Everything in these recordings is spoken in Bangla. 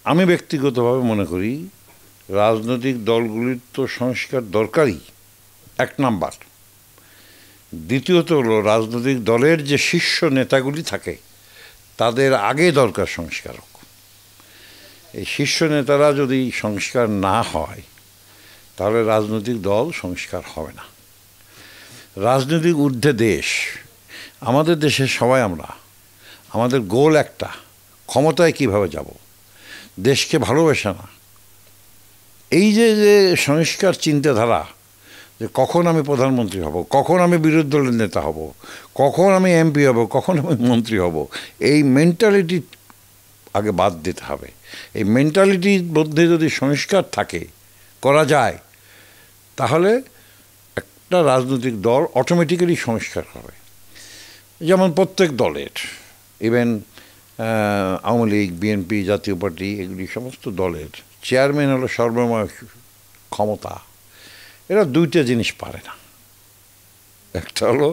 আমি ব্যক্তিগতভাবে মনে করি রাজনৈতিক দলগুলির তো সংস্কার দরকারই, এক নাম্বার। দ্বিতীয়ত হলো রাজনৈতিক দলের যে শীর্ষ নেতাগুলি থাকে তাদের আগে দরকার সংস্কারক। এই শীর্ষ নেতারা যদি সংস্কার না হয় তাহলে রাজনৈতিক দল সংস্কার হবে না। রাজনৈতিক ঊর্ধ্বে দেশ, আমাদের দেশের সবাই আমরা, আমাদের গোল একটা, ক্ষমতায় কিভাবে যাব, দেশকে ভালোবাসে না। এই যে যে সংস্কার চিন্তাধারা, যে কখন আমি প্রধানমন্ত্রী হব, কখন আমি বিরোধী দলের নেতা হব, কখন আমি এমপি হব, কখন আমি মন্ত্রী হব, এই মেন্টালিটি আগে বাদ দিতে হবে। এই মেন্টালিটির মধ্যে যদি সংস্কার থাকে, করা যায়, তাহলে একটা রাজনৈতিক দল অটোমেটিক্যালি সংস্কার হবে। যেমন প্রত্যেক দলের, ইভেন আওয়ামী লীগ, বিএনপি, জাতীয় পার্টি, এগুলি সমস্ত দলের চেয়ারম্যান হলো সর্বময় ক্ষমতা। এরা দুইটা জিনিস পারে না। একটা হলো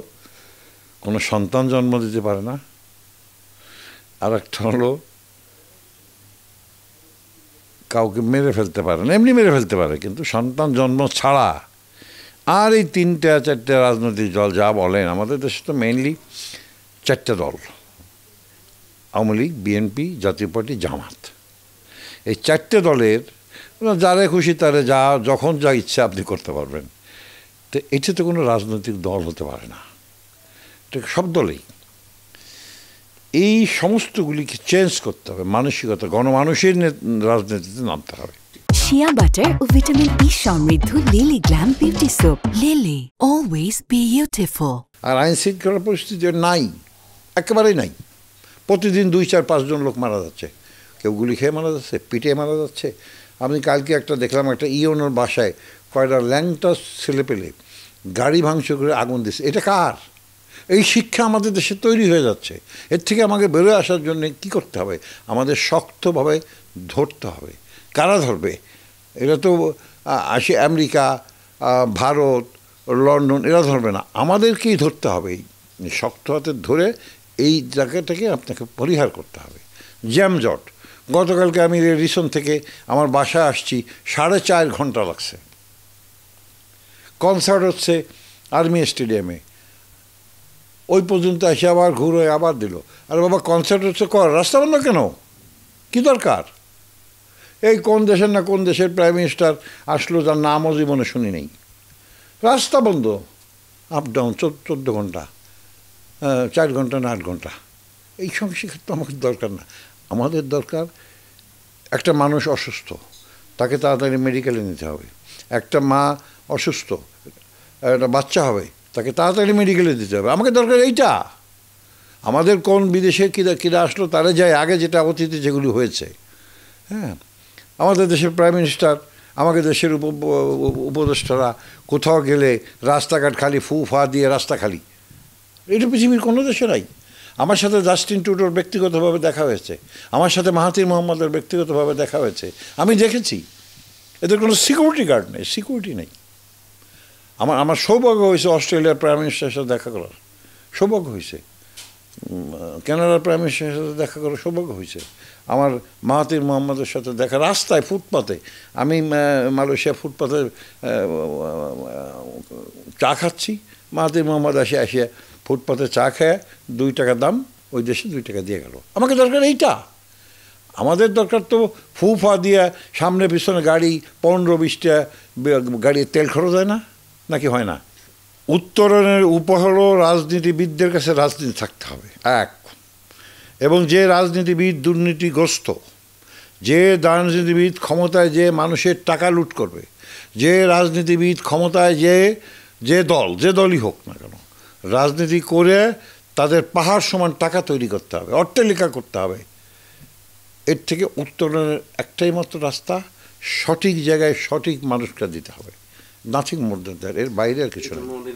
কোনো সন্তান জন্ম দিতে পারে না, আর একটা হলো কাউকে মেরে ফেলতে পারে না। এমনি মেরে ফেলতে পারে, কিন্তু সন্তান জন্ম ছাড়া। আর এই তিনটা চারটে রাজনৈতিক দল যা বলেন, আমাদের দেশে তো মেইনলি চারটে দল, আওয়ামী লীগ, বিএনপি, জাতীয় পার্টি, জামাত। এই চারটে দলের যারে খুশি তারে যা যখন যা ইচ্ছা আপনি করতে পারবেন। তো এটা তো কোনো রাজনৈতিক দল হতে পারে না, এটা সব দলেই। এই সমস্তগুলিকে চেঞ্জ করতে হবে, মানসিকতা, গণমানুষের রাজনীতিতে নামতে হবে। শিয়া বাটার ও ভিটামিন ই সমৃদ্ধ Lily glam beauty soap. Lily, always beautiful. আর আইন শৃঙ্খলা পরিস্থিতি নাই, একেবারেই নাই। প্রতিদিন 2, 4, 5 জন লোক মারা যাচ্ছে, কেউ গুলি খেয়ে মারা যাচ্ছে, পিটিয়ে মারা যাচ্ছে। আমি কালকে একটা দেখলাম, একটা ইওনোর বাসায় কয়টা ল্যাংটা ছেলে পেলে গাড়ি ভাঙচুর করে আগুন দিচ্ছে। এটা কার? এই শিক্ষা আমাদের দেশে তৈরি হয়ে যাচ্ছে। এর থেকে আমাকে বেরোয় আসার জন্য কি করতে হবে? আমাদের শক্তভাবে ধরতে হবে। কারা ধরবে? এটা তো আমেরিকা, ভারত, লন্ডন এরা ধরবে না, আমাদেরকেই ধরতে হবে। এই শক্ত হাতে ধরে এই জায়গাটাকে আপনাকে পরিহার করতে হবে। জ্যামজট, গতকালকে আমি রেডিসন থেকে আমার বাসায় আসছি, 4.5 ঘন্টা লাগছে। কনসার্ট হচ্ছে আর্মি স্টেডিয়ামে, ওই পর্যন্ত এসে আবার ঘুরে আবার দিল। আরে বাবা, কনসার্ট হচ্ছে, রাস্তা বন্ধ কেন? কি দরকার? এই কোন দেশের না কোন দেশের প্রাইম মিনিস্টার আসলো, যার নামও জীবনে শুনি নেই। রাস্তা বন্ধ, আপ ডাউন 14 ঘন্টা, 4 ঘন্টা না 8 ঘন্টা। এই সংস্কার তো আমাদের দরকার না। আমাদের দরকার, একটা মানুষ অসুস্থ, তাকে তাড়াতাড়ি মেডিকেলে নিতে হবে। একটা মা অসুস্থ, একটা বাচ্চা হবে, তাকে তাড়াতাড়ি মেডিকেলে দিতে হবে। আমাকে দরকার এইটা। আমাদের কোন বিদেশে কিরা আসলো তারা যায় আগে, যেটা অতীতে যেগুলি হয়েছে। হ্যাঁ, আমাদের দেশের প্রাইম মিনিস্টার, আমাদের দেশের উপদেষ্টারা কোথাও গেলে রাস্তাঘাট খালি, ফু ফা দিয়ে রাস্তা খালি। এটা পৃথিবীর কোনো দেশে নাই। আমার সাথে জাস্টিন ট্রুডোর ব্যক্তিগতভাবে দেখা হয়েছে, আমার সাথে মাহাথির মোহাম্মদের ব্যক্তিগতভাবে দেখা হয়েছে। আমি দেখেছি এদের কোনো সিকিউরিটি গার্ড নেই, সিকিউরিটি নেই। আমার সৌভাগ্য হয়েছে অস্ট্রেলিয়ার প্রাইম মিনিস্টারের সাথে দেখা করার সৌভাগ্য হয়েছে, কানাডার প্রাইম মিনিস্টারের সাথে দেখা করার সৌভাগ্য হয়েছে, আমার মাহাথির মোহাম্মদের সাথে দেখা রাস্তায়, ফুটপাতে। আমি মালয়েশিয়া ফুটপাতে চা খাচ্ছি, মাহাথির মোহাম্মদ আসিয়া ফুটপাতে চা খেয়ে 2 টাকা দাম, ওই দেশে 2 টাকা দিয়ে গেল। আমাকে দরকার এইটা। আমাদের দরকার তো ফুফা দিয়ে সামনে পিছনে গাড়ি 15-20টা গাড়ির তেল খরচ হয় না, নাকি হয় না? উত্তরণের হলো রাজনীতিবিদদের কাছে রাজনীতি থাকতে হবে এক, এবং যে রাজনীতিবিদ দুর্নীতিগ্রস্ত, যে রাজনীতিবিদ ক্ষমতায় যে মানুষের টাকা লুট করবে, যে রাজনীতিবিদ ক্ষমতায় যে দলই হোক না কেন, রাজনীতি করে তাদের পাহাড় সমান টাকা তৈরি করতে হবে, অট্টালিকা করতে হবে। এর থেকে উত্তরণের একটাই মাত্র রাস্তা, সঠিক জায়গায় সঠিক মানুষকে দিতে হবে, নাথিং মোর দ্যান দ্যাট। এর বাইরে আর কিছু নেই।